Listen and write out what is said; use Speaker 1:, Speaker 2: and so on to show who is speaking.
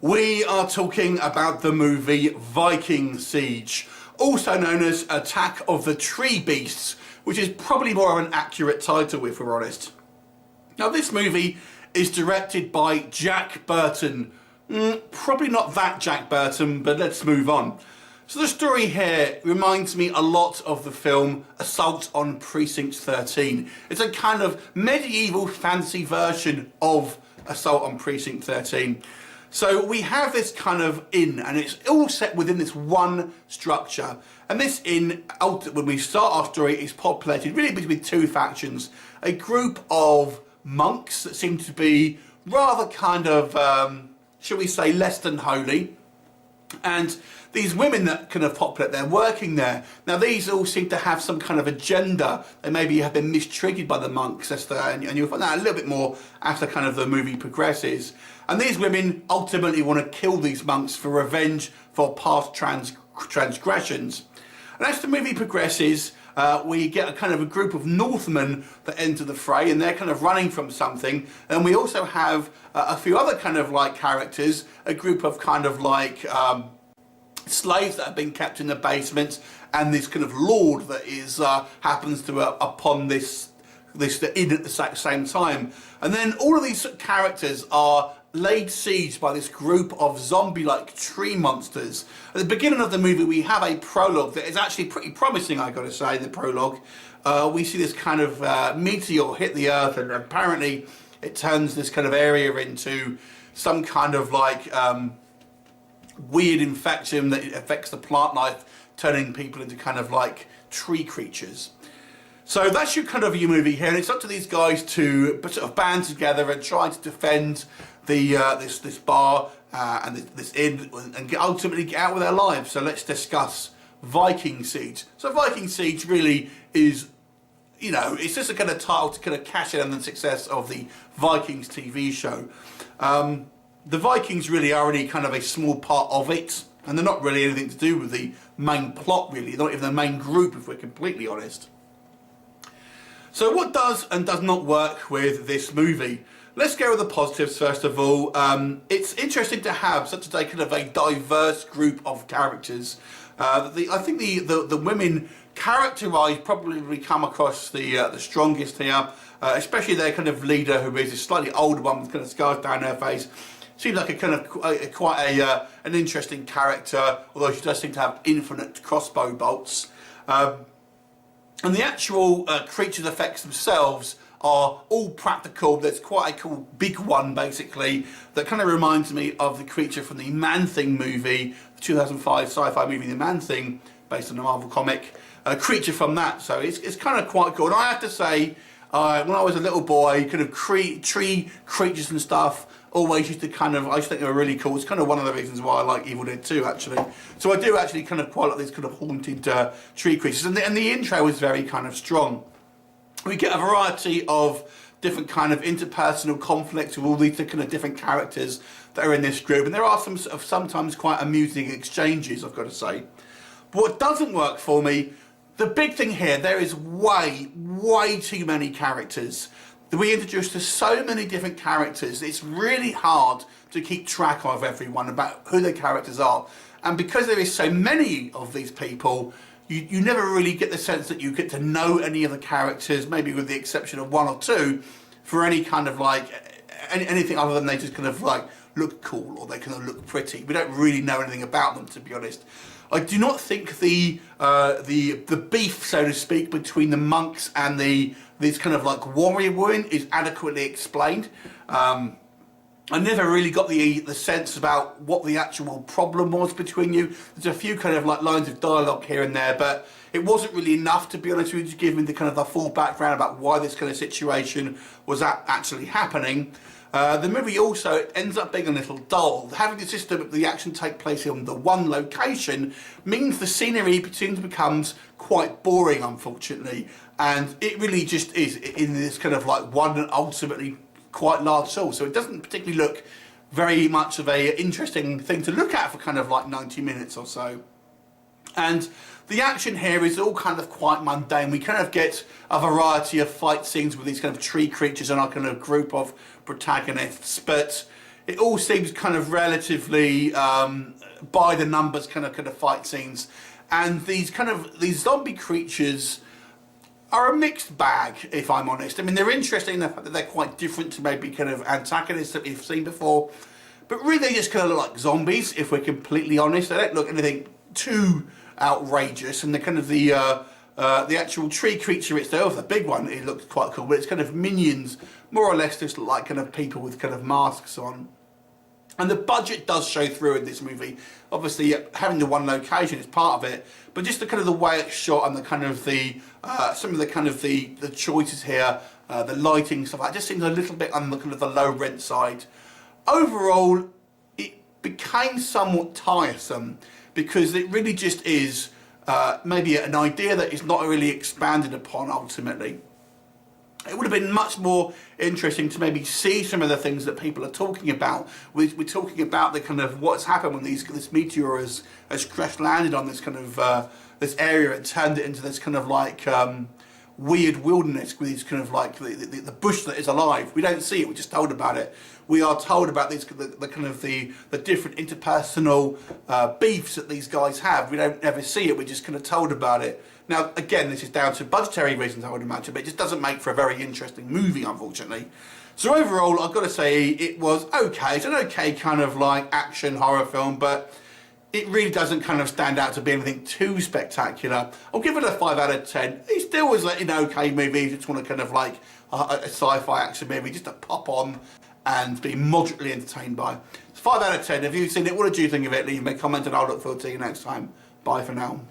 Speaker 1: We are talking about the movie Viking Siege, also known as Attack of the Tree Beasts, which is probably more of an accurate title if we're honest. Now this movie is directed by Jack Burton. Probably not that Jack Burton, but let's move on. So the story here reminds me a lot of the film Assault on Precinct 13. It's a kind of medieval fantasy version of Assault on Precinct 13. So we have this kind of inn, and it's all set within this one structure. And this inn, when we start our story, is populated really between two factions. A group of monks that seem to be rather kind of, shall we say, less than holy. And these women that kind of populate, they're working there. Now these all seem to have some kind of agenda. They maybe have been mistreated by the monks, and you'll find out a little bit more after kind of the movie progresses. And these women ultimately want to kill these monks for revenge for past transgressions. And as the movie progresses, we get a kind of a group of Northmen that enter the fray, and they're kind of running from something. And we also have a few other kind of like characters, a group of kind of like slaves that have been kept in the basements, and this kind of lord that is happens to upon this inn at the same time. And then all of these characters are laid siege by this group of zombie-like tree monsters. At the beginning of the movie, we have a prologue that is actually pretty promising, I got to say. The prologue, we see this kind of meteor hit the earth, and apparently it turns this kind of area into some kind of like weird infection that affects the plant life, turning people into kind of like tree creatures. So that's your kind of your movie here, and it's up to these guys to sort of band together and try to defend the this bar and this inn, and ultimately get out with their lives. So let's discuss Viking Siege. So Viking Siege really is, you know, it's just a kind of title to kind of cash in on the success of the Vikings TV show. The Vikings really are only kind of a small part of it, and they're not really anything to do with the main plot really, not even the main group if we're completely honest. So what does and does not work with this movie? Let's go with the positives first of all. It's interesting to have such a kind of a diverse group of characters. I think the women characterised probably come across the strongest here, especially their kind of leader, who is a slightly older one with kind of scars down her face. Seems like a kind of quite an interesting character, although she does seem to have infinite crossbow bolts. And the actual creatures effects themselves are all practical. There's quite a cool big one basically that kind of reminds me of the creature from the Man-Thing movie, the 2005 sci-fi movie The Man-Thing, based on the Marvel comic. A creature from that, so it's kind of quite cool. And I have to say, when I was a little boy, kind of tree creatures and stuff always used to kind of, I just think they were really cool. It's kind of one of the reasons why I like Evil Dead 2 actually. So I do actually kind of quite like these kind of haunted tree creatures, and the intro is very kind of strong. We get a variety of different kind of interpersonal conflicts with all these kind of different characters that are in this group, and there are some sort of sometimes quite amusing exchanges, I've got to say. But what doesn't work for me, the big thing here, there is way too many characters. We introduced to so many different characters, it's really hard to keep track of everyone, about who their characters are. And because there is so many of these people, you never really get the sense that you get to know any of the characters, maybe with the exception of one or two, for any kind of like, anything other than they just kind of like look cool or they kind of look pretty. We don't really know anything about them, to be honest. I do not think the beef, so to speak, between the monks and these kind of like warrior women is adequately explained. I never really got the sense about what the actual problem was between you. There's a few kind of like lines of dialogue here and there, but it wasn't really enough, to be honest with you, to give me the kind of the full background about why this kind of situation was actually happening. The movie also ends up being a little dull. Having the system of the action take place in the one location means the scenery becomes quite boring, unfortunately, and it really just is in this kind of like one ultimately quite large soul. So it doesn't particularly look very much of a interesting thing to look at for kind of like 90 minutes or so. And the action here is all kind of quite mundane. We kind of get a variety of fight scenes with these kind of tree creatures and our kind of group of protagonists, but it all seems kind of relatively by the numbers kind of fight scenes. And these zombie creatures are a mixed bag, if I'm honest. I mean, they're interesting in the fact that they're quite different to maybe kind of antagonists that we've seen before, but really they just kind of look like zombies, if we're completely honest. They don't look anything too outrageous, and the kind of the actual tree creature itself, the big one, it looks quite cool, but it's kind of minions, more or less just like kind of people with kind of masks on. And the budget does show through in this movie. Obviously, having the one location is part of it, but just the kind of the way it's shot and the kind of the some of the kind of the choices here, the lighting stuff, that just seems a little bit on the kind of the low rent side. Overall, it became somewhat tiresome because it really just is maybe an idea that is not really expanded upon ultimately. It would have been much more interesting to maybe see some of the things that people are talking about. We're talking about the kind of what's happened when this meteor has crash landed on this kind of this area and turned it into this kind of like weird wilderness with these kind of like the bush that is alive. We don't see it, we're just told about it. We are told about these the kind of the different interpersonal beefs that these guys have. We don't ever see it, we're just kind of told about it. Now, again, this is down to budgetary reasons, I would imagine, but it just doesn't make for a very interesting movie, unfortunately. So overall, I've got to say, it was okay. It's an okay kind of like action horror film, but it really doesn't kind of stand out to be anything too spectacular. I'll give it a 5 out of 10. It still was like an okay movie. You just want to kind of like a sci-fi action movie, just to pop on and be moderately entertained by. It's 5 out of 10. Have you seen it? What did you think of it? Leave me a comment and I'll look forward to you next time. Bye for now.